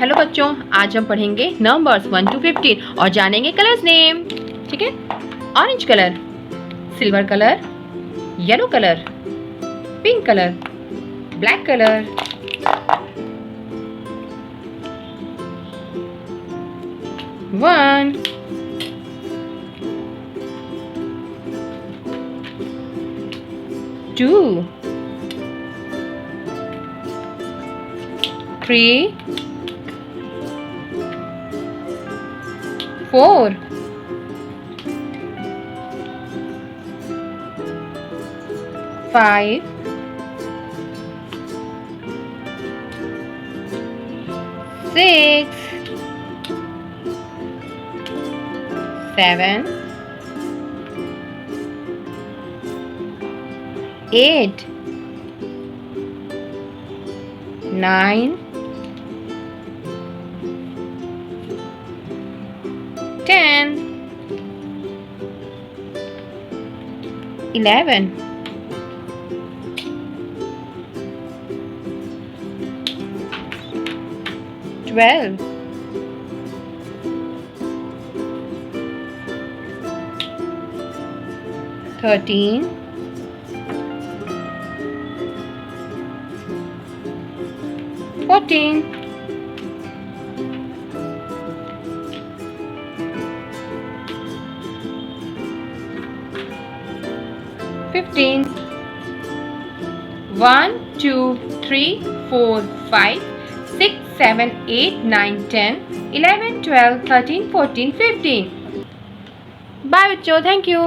Hello बच्चों, आज हम पढ़ेंगे नंबर्स 1 to 15 और जानेंगे कलर्स नेम। ठीक है। Orange colour, silver colour, yellow colour, pink colour, black colour, one, two, three, 4, 5, 6, 7, 8, 9, 10, 11, 12, 13, 14, 15, 1, 2, 3, 4, 5, 6, 7, 8, 9, 10, 11, 12, 13, 14, 15। Bye बच्चों, थैंक यू।